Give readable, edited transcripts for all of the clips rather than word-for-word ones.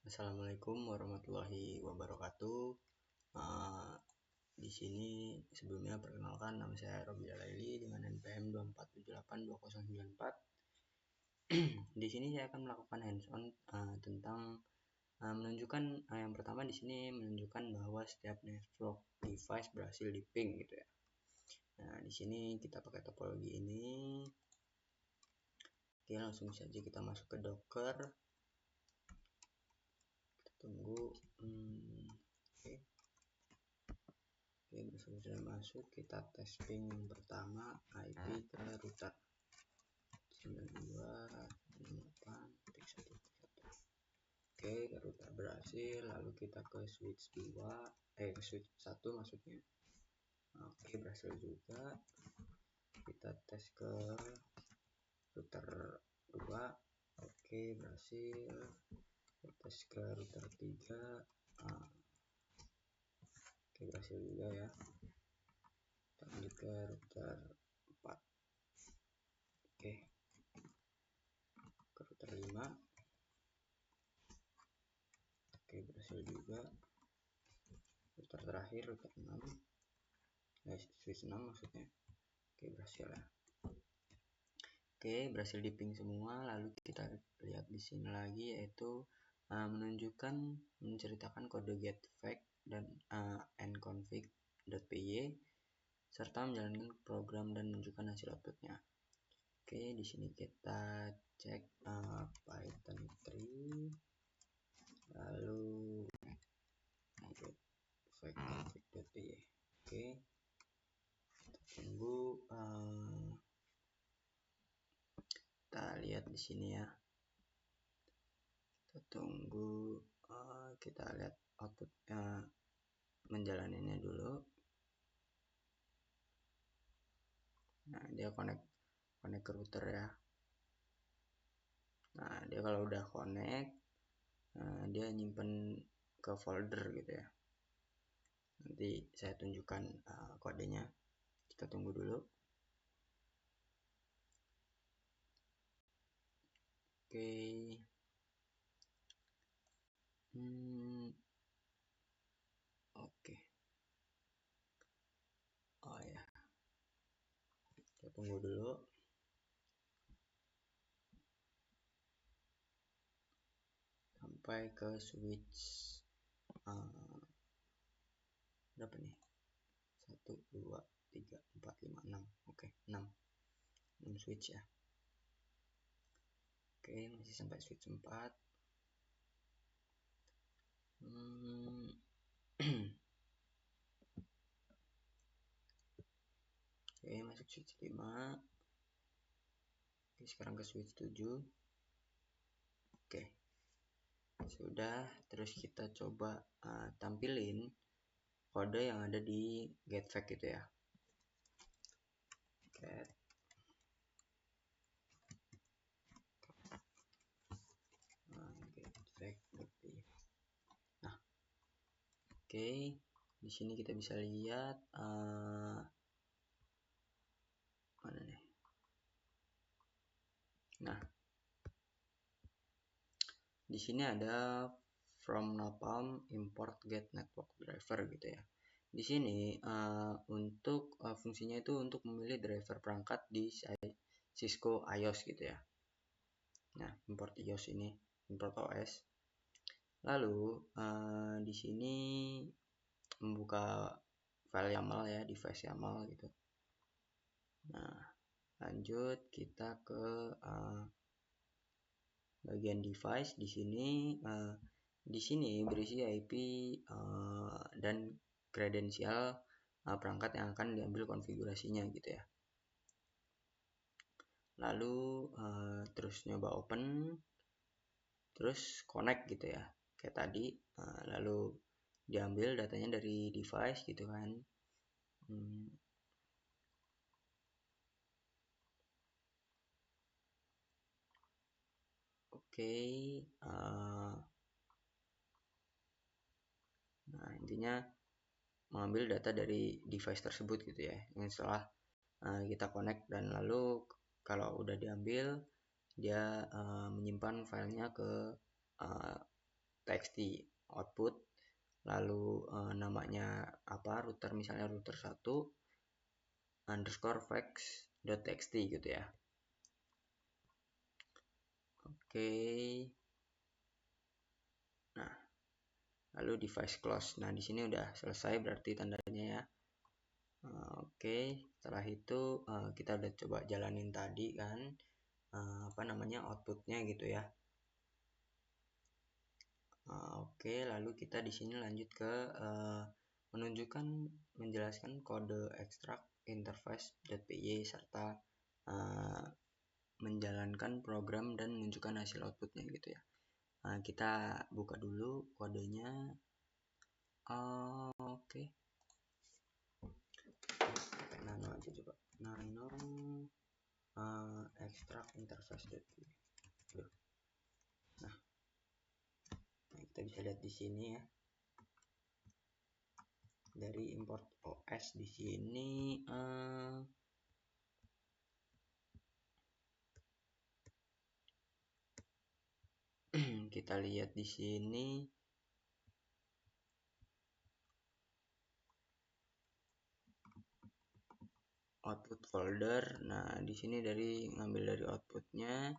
Assalamualaikum warahmatullahi wabarakatuh. Di sini sebelumnya perkenalkan, nama saya Robi Alaili dengan NPM 247820994. Di sini saya akan melakukan hands-on tentang menunjukkan yang pertama di sini menunjukkan bahwa setiap network device berhasil di ping gitu ya. Nah, di sini kita pakai topologi ini. Oke, langsung saja kita masuk ke Docker. Kita tunggu. Oke, sudah masuk. Kita tes ping yang pertama, IP ke router 92.8.1.1. Oke, ke router berhasil. Lalu kita ke switch 2, ke switch 1 maksudnya. Oke, berhasil juga. Kita tes ke router 2. Oke, berhasil. Kita tes ke router 3. Oke, berhasil juga ya. Kita lanjut ke router 4. Oke, ke router 5. Oke, berhasil juga. Router terakhir, router 6. Switch 6 maksudnya. Oke, berhasil ya. Oke, berhasil di ping semua. Lalu kita lihat di sini lagi, yaitu menceritakan kode get fact dan nconfig.py serta menjalankan program dan menunjukkan hasil outputnya. Oke, di sini kita cek Python 3 lalu get fact config.py. Oke, kita tunggu. Kita lihat di sini ya. Kita tunggu. Kita lihat outputnya, menjalaninya dulu. Nah, dia connect ke router ya. Nah, dia kalau udah connect, dia nyimpen ke folder gitu ya. Nanti saya tunjukkan kodenya. Kita tunggu dulu. Oke. Oke. Oh ya. Kita tunggu dulu. Sampai ke switch berapa nih? 1, 2, 3, 4, 5, 6. Oke, 6 switch ya. Oke, masih sampai switch 4. Oke, masuk switch 5. Oke, sekarang ke switch 7. Oke, sudah. Terus kita coba tampilin kode yang ada di get fact gitu ya. Get fact. Nah, oke, di sini kita bisa lihat mana nih. Nah, di sini ada from Napalm import get network driver gitu ya. Di sini untuk fungsinya itu untuk memilih driver perangkat di Cisco iOS gitu ya. Nah, import iOS ini, import OS. Lalu di sini membuka file YAML ya, device YAML gitu. Nah, lanjut kita ke bagian device. Di sini berisi IP dan kredensial perangkat yang akan diambil konfigurasinya gitu ya. Lalu terus nyoba open, terus connect gitu ya, kayak tadi. Lalu diambil datanya dari device gitu kan. Oke, nah intinya mengambil data dari device tersebut gitu ya. Yang setelah kita connect, dan lalu kalau udah diambil, dia menyimpan filenya ke .txt output, lalu namanya apa, router misalnya router 1 underscore facts.txt gitu ya. Oke. Nah, lalu device close. Nah, di sini udah selesai berarti tandanya ya. Oke, setelah itu kita udah coba jalanin tadi kan apa namanya outputnya gitu ya. Oke, lalu kita di sini lanjut ke menjelaskan kode extract interface.py serta menjalankan program dan menunjukkan hasil outputnya gitu ya. Kita buka dulu kodenya. Oke. Pakai nano aja coba. Nano extract interface.py. Nah, kita bisa lihat di sini ya. Dari import OS di sini kita lihat di sini output folder. Nah, di sini ngambil dari outputnya,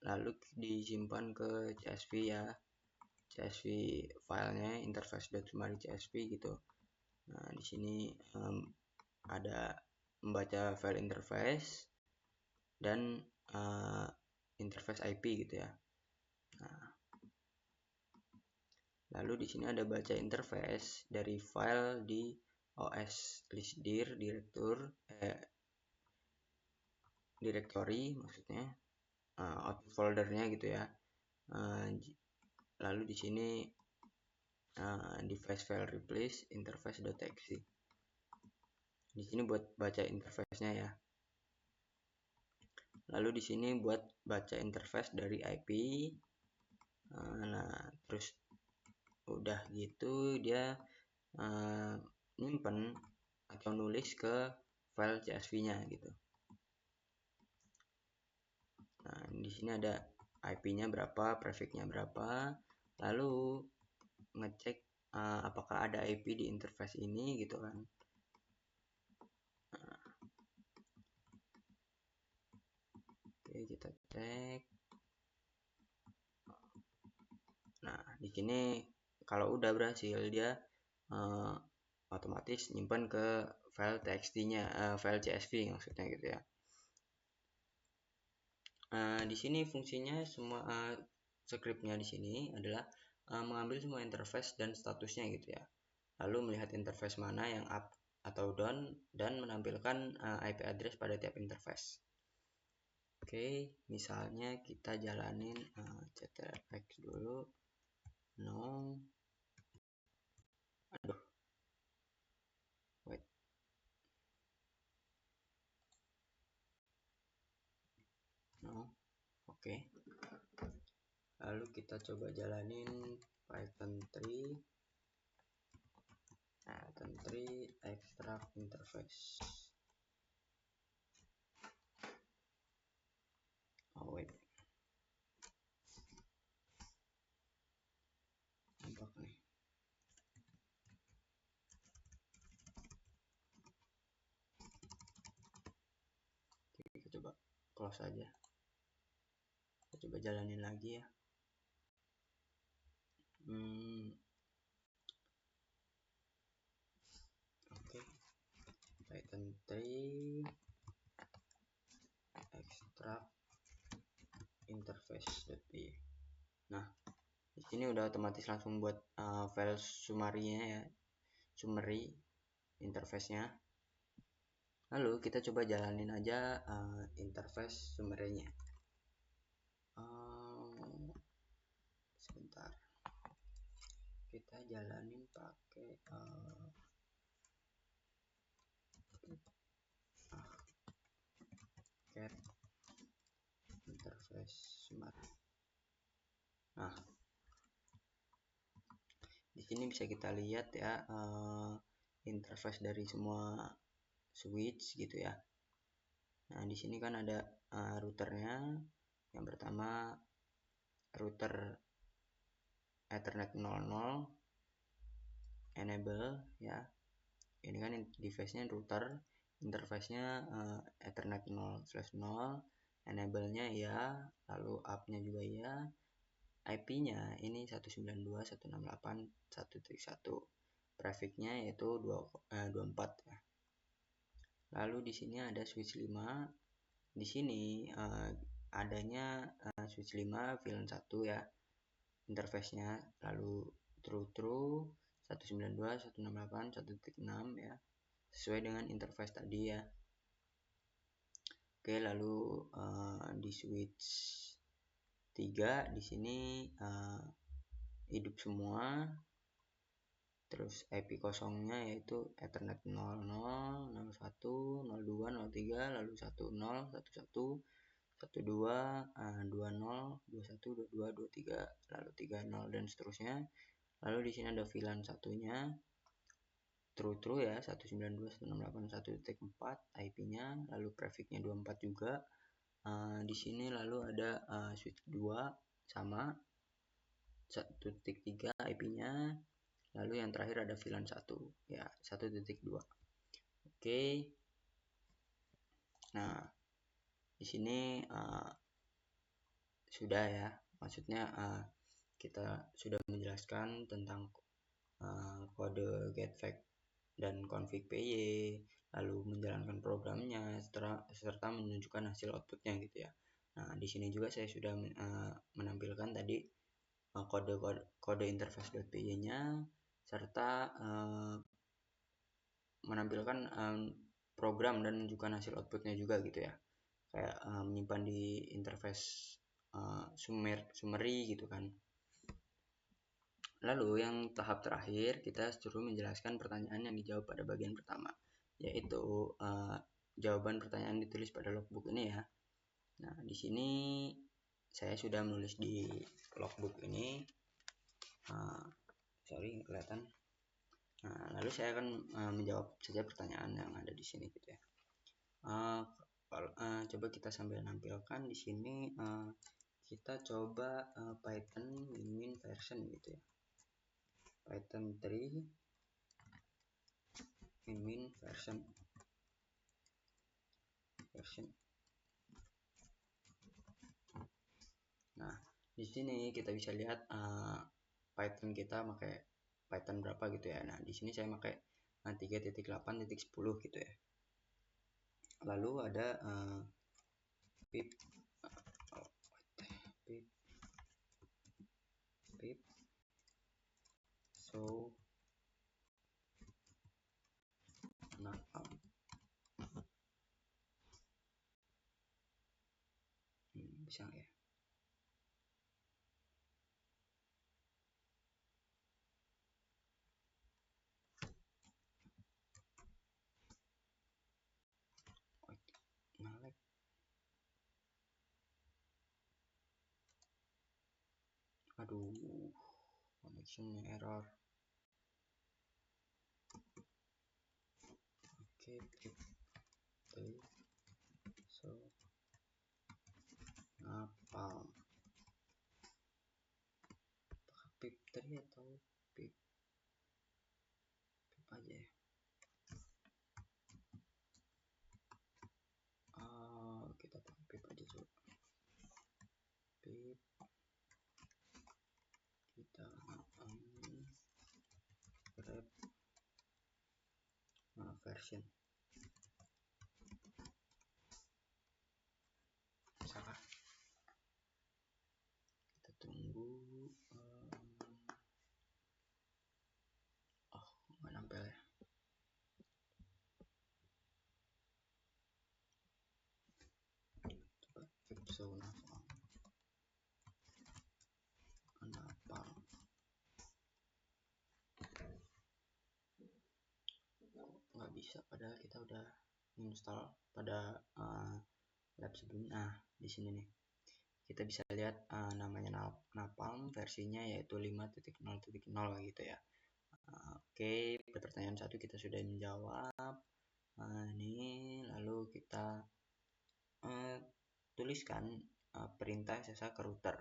lalu disimpan ke CSV ya. CSV filenya interface.summary.csv gitu. Nah, di sini ada membaca file interface dan interface IP gitu ya. Nah, lalu di sini ada baca interface dari file di OS listdir directory maksudnya output foldernya gitu ya. Lalu di sini device file replace interface.txt. Di sini buat baca interface-nya ya. Lalu di sini buat baca interface dari IP. Nah, terus udah gitu dia nyimpen atau nulis ke file CSV-nya gitu. Nah, di sini ada IP-nya berapa, prefix-nya berapa, lalu ngecek apakah ada IP di interface ini gitu kan. Oke, kita cek. Nah, di sini kalau udah berhasil dia otomatis nyimpan ke file txt-nya, file CSV maksudnya gitu ya. Di sini fungsinya semua scriptnya di sini adalah mengambil semua interface dan statusnya gitu ya. Lalu melihat interface mana yang up atau down dan menampilkan IP address pada tiap interface. Oke, misalnya kita jalanin ctrl-x dulu. No. Aduh. Wait. No. Oke. Lalu kita coba jalanin Python 3 extract interface. Oh wait, nampak nih. Kita coba close aja. Kita coba jalanin lagi ya. Oke. Python 3 extract interface.py. Nah, di sini udah otomatis langsung buat file summary-nya ya, summary interface-nya. Lalu kita coba jalanin aja interface summary-nya. Sebentar, kita jalanin pakai cat interface summary. Nah, di sini bisa kita lihat ya interface dari semua switch gitu ya. Nah, di sini kan ada routernya. Yang pertama router Ethernet 00 enable ya. Ini kan device-nya router, interface-nya Ethernet 0/0, enable-nya ya, lalu up-nya juga ya. IP-nya ini 192.168.1.1. Prefix-nya yaitu 24 ya. Lalu di sini ada switch 5. Di sini adanya switch 5 VLAN 1 ya. Interface-nya lalu true 192.168.1.6 ya. Sesuai dengan interface tadi ya. Oke, lalu di switch 3 di sini hidup semua. Terus IP kosongnya yaitu Ethernet 00, 01, 02, 03, lalu 10, 11, 12, 20, 21, 22, 23, lalu 30 dan seterusnya. Lalu di sini ada VLAN satunya true ya, 192.168.1.4 IP-nya, lalu prefix-nya 24 juga. Di sini lalu ada switch 2 sama 1.3 IP-nya. Lalu yang terakhir ada VLAN 1 ya, 1.2. Oke. Nah, di sini sudah ya, maksudnya kita sudah menjelaskan tentang kode get fact dan config PY, lalu menjalankan programnya serta menunjukkan hasil outputnya gitu ya. Nah, di sini juga saya sudah menampilkan tadi kode interface.py-nya serta menampilkan program dan menunjukkan hasil outputnya juga gitu ya. Kayak menyimpan di interface summary gitu kan. Lalu yang tahap terakhir kita suruh menjelaskan pertanyaan yang dijawab pada bagian pertama, yaitu jawaban pertanyaan ditulis pada logbook ini ya. Nah, di sini saya sudah menulis di logbook ini. Sorry, kelihatan. Nah, lalu saya akan menjawab saja pertanyaan yang ada di sini gitu ya. Coba kita sambil nampilkan di sini. Kita coba Python min version gitu ya. Python 3 min version. Nah, di sini kita bisa lihat Python kita pakai Python berapa gitu ya. Nah, di sini saya pakai 3.8.10 gitu ya. Lalu ada pip so napalm. Bisa ya. Ngelek. Aduh, connectionnya error. Oke, so napalm. Pip 3 atau pip aja ya. Kita pakai pip aja coba. Pip kita grab version. Salah. Kita tunggu. Nggak nampel ya. Coba so napalm. Nggak bisa, padahal kita udah install pada lab sebelumnya. Nah, di sini nih kita bisa lihat namanya napalm, versinya yaitu 5.0.0 gitu ya. Oke, pertanyaan 1 kita sudah menjawab. Ini lalu kita tuliskan perintah SSH ke router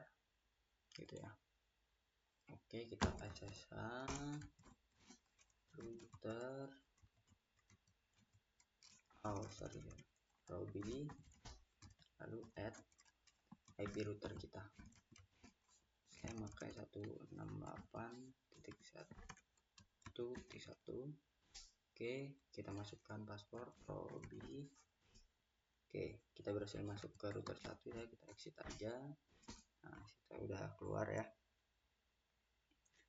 gitu ya. Oke, kita access router Ruby, lalu add IP router kita. Saya pakai 168.1.1. Oke, kita masukkan password Ruby. Oke, kita berhasil masuk ke router 1 ya, kita exit aja. Nah, kita udah keluar ya.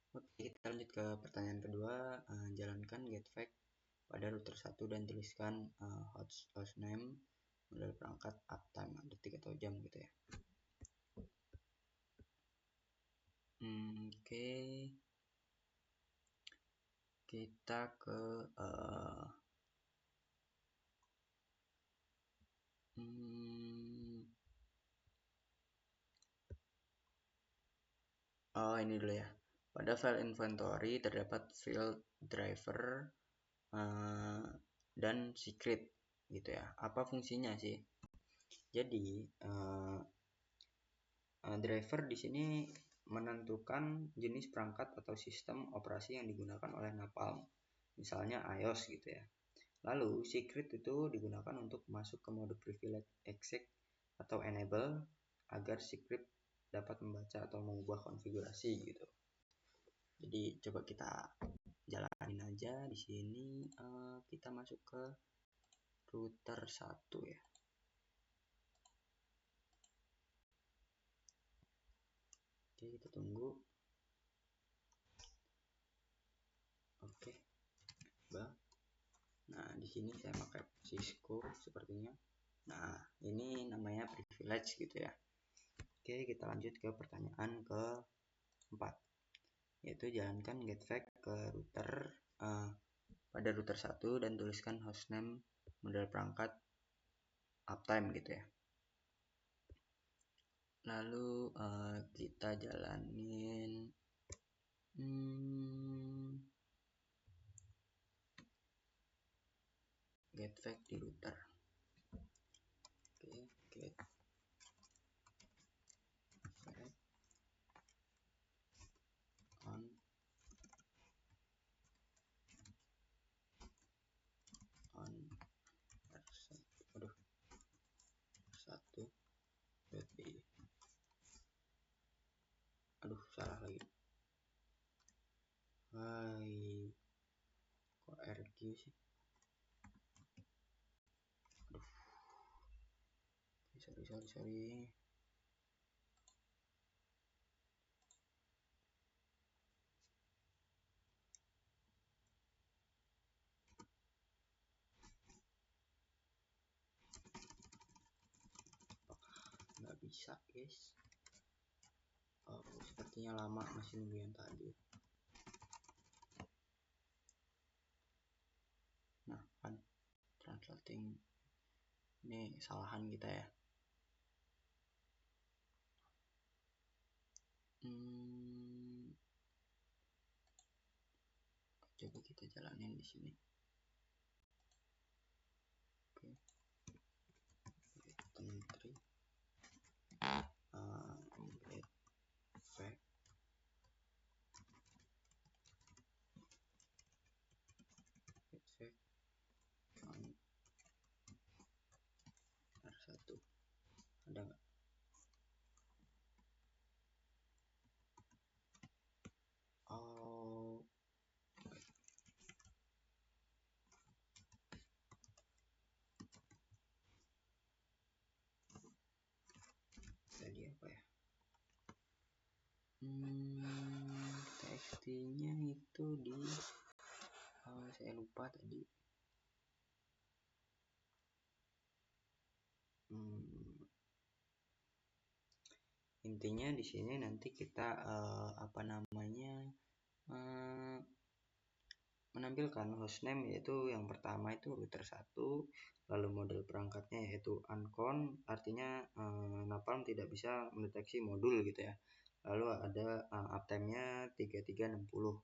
Oke, kita lanjut ke pertanyaan kedua. Jalankan getFact pada router 1 dan tuliskan hostname, model perangkat, uptime, detik atau jam gitu ya. Oke, kita ke ini dulu ya. Pada file inventory terdapat field driver dan secret gitu ya. Apa fungsinya sih? Jadi driver di sini menentukan jenis perangkat atau sistem operasi yang digunakan oleh Napalm, misalnya iOS gitu ya. Lalu secret itu digunakan untuk masuk ke mode privilege exec atau enable agar secret dapat membaca atau mengubah konfigurasi gitu. Jadi coba kita jalanin aja di sini. Kita masuk ke router 1 ya. Oke, kita tunggu. Oke. Nah, di sini saya pakai Cisco sepertinya. Nah, ini namanya privilege gitu ya. Oke, kita lanjut ke pertanyaan keempat, yaitu jalankan getFact ke router pada router 1 dan tuliskan hostname, model perangkat, uptime gitu ya. Lalu kita jalanin getFact di router. Oke, getFact on R1.pi. Aduh, salah lagi. Hai, kok RQ sih? Aduh, sorry. Nggak bisa guys. Sepertinya lama, masih nunggu yang tadi. Nah kan translating ini kesalahan kita ya. Coba kita jalanin di sini. Oke, entry getFact on R1. Ada nggak? Oh, tadi apa ya? TXT-nya itu di saya lupa tadi. Intinya di sini nanti kita menampilkan hostname, yaitu yang pertama itu router 1, lalu model perangkatnya yaitu uncon, artinya Napalm tidak bisa mendeteksi modul gitu ya. Lalu ada uptime-nya 3360.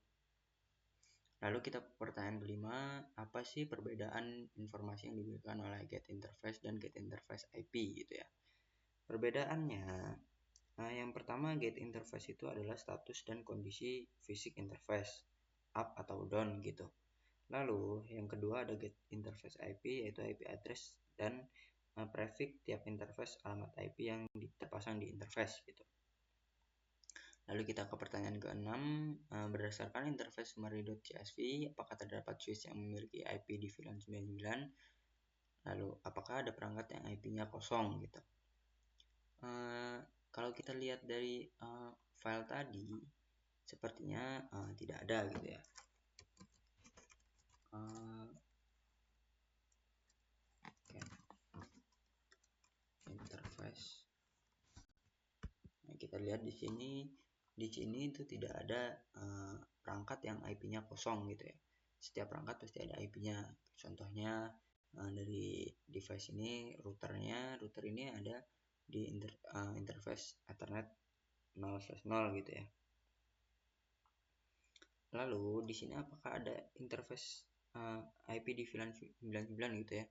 Lalu kita pertanyaan kelima, apa sih perbedaan informasi yang diberikan oleh get interface dan get interface IP gitu ya. Perbedaannya Nah, yang pertama get interface itu adalah status dan kondisi fisik interface, up atau down gitu. Lalu yang kedua ada get interface IP, yaitu IP address dan prefix tiap interface alamat IP yang terpasang di interface gitu. Lalu kita ke pertanyaan ke-6, berdasarkan interface summary.csv, apakah terdapat switch yang memiliki IP di VLAN 99? Lalu apakah ada perangkat yang IP-nya kosong gitu. Kalau kita lihat dari file tadi, sepertinya tidak ada gitu ya. Interface. Nah, kita lihat di sini itu tidak ada perangkat yang IP-nya kosong gitu ya. Setiap perangkat pasti ada IP-nya. Contohnya dari device ini, router ini ada di interface Ethernet 0/0 gitu ya. Lalu di sini apakah ada interface IP di VLAN 99 gitu ya?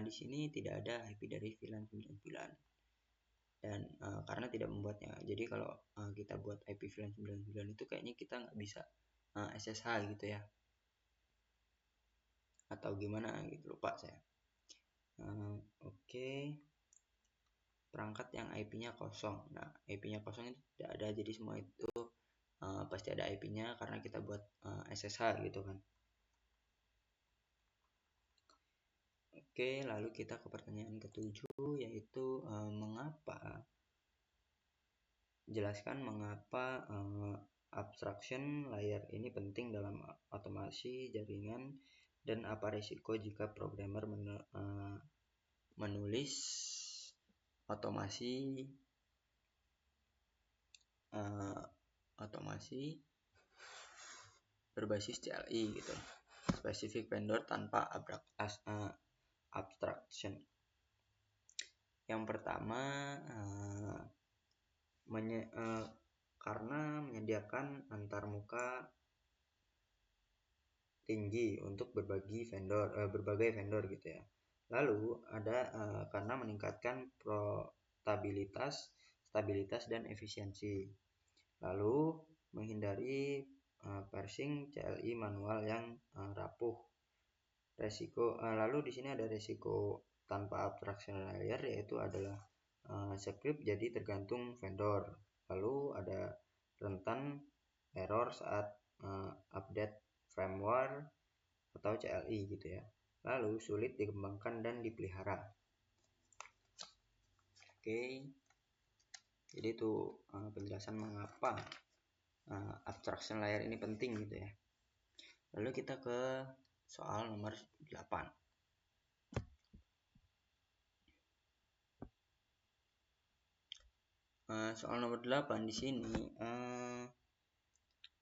Di sini tidak ada IP dari VLAN 99 dan karena tidak membuatnya. Jadi kalau kita buat IP VLAN 99 itu kayaknya kita nggak bisa SSH gitu ya, atau gimana gitu, lupa saya. Oke. Perangkat yang IP-nya kosong. Nah, IP-nya kosong itu tidak ada, jadi semua itu pasti ada IP-nya karena kita buat SSH gitu kan. Oke, lalu kita ke pertanyaan ke-7, yaitu jelaskan mengapa abstraction layer ini penting dalam otomasi jaringan dan apa risiko jika programmer menulis otomasi berbasis CLI gitu, specific vendor tanpa abstraction. Yang pertama, karena menyediakan antarmuka tinggi untuk berbagai vendor gitu ya. Lalu ada karena meningkatkan stabilitas dan efisiensi. Lalu menghindari parsing CLI manual yang rapuh. Lalu di sini ada resiko tanpa abstraction layer, yaitu adalah script jadi tergantung vendor. Lalu ada rentan error saat update firmware atau CLI gitu ya. Lalu sulit dikembangkan dan dipelihara. Oke, jadi itu penjelasan mengapa abstraction layer ini penting gitu ya. Lalu kita ke soal nomor 8. Soal nomor 8 di sini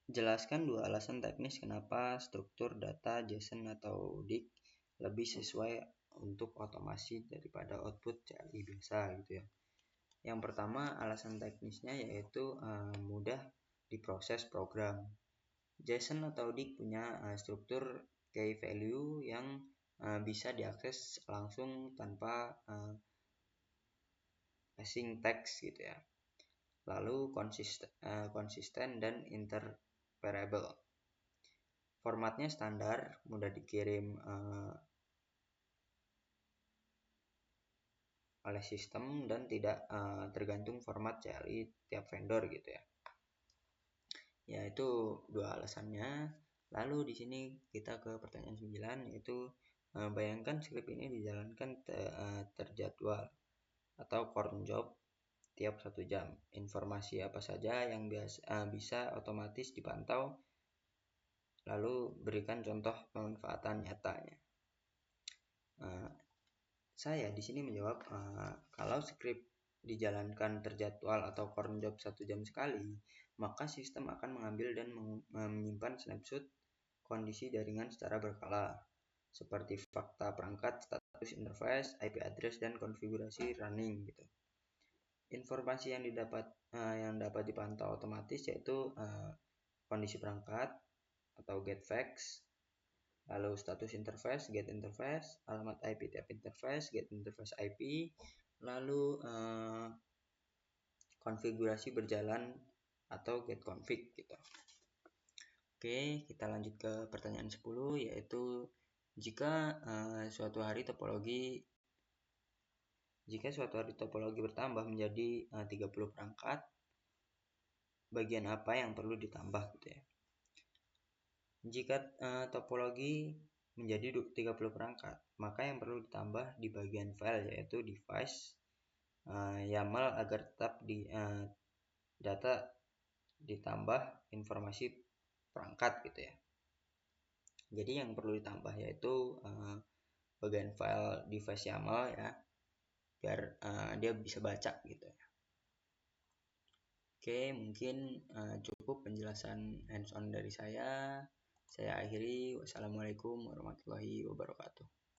jelaskan 2 alasan teknis kenapa struktur data JSON atau DIC lebih sesuai untuk otomasi daripada output CLI biasa gitu ya. Yang pertama, alasan teknisnya yaitu mudah diproses program. JSON atau DIC punya struktur key value yang bisa diakses langsung tanpa passing text gitu ya. Lalu konsisten dan interoperable. Formatnya standar, mudah dikirim oleh sistem dan tidak tergantung format CLI tiap vendor gitu ya. Ya, itu 2 alasannya. Lalu di sini kita ke pertanyaan 9, yaitu bayangkan script ini dijalankan terjadwal atau cron job tiap 1 jam. Informasi apa saja yang bisa otomatis dipantau, lalu berikan contoh pemanfaatan nyatanya. Saya di sini menjawab kalau script dijalankan terjadwal atau cron job 1 jam sekali, maka sistem akan mengambil dan menyimpan snapshot kondisi jaringan secara berkala, seperti fakta perangkat, status interface, IP address, dan konfigurasi running gitu. Informasi yang dapat dipantau otomatis yaitu kondisi perangkat atau get facts, lalu status interface, get interface, alamat IP tiap interface, get interface IP, lalu konfigurasi berjalan atau get config gitu. Oke, kita lanjut ke pertanyaan 10, yaitu jika suatu hari topologi bertambah menjadi 30 perangkat, bagian apa yang perlu ditambah gitu ya. Jika topologi menjadi 30 perangkat, maka yang perlu ditambah di bagian file yaitu device YAML agar tetap di data ditambah informasi perangkat gitu ya. Jadi yang perlu ditambah yaitu bagian file device YAML ya, biar dia bisa baca gitu ya. Oke, mungkin cukup penjelasan hands-on dari saya. Saya akhiri. Wassalamualaikum warahmatullahi wabarakatuh.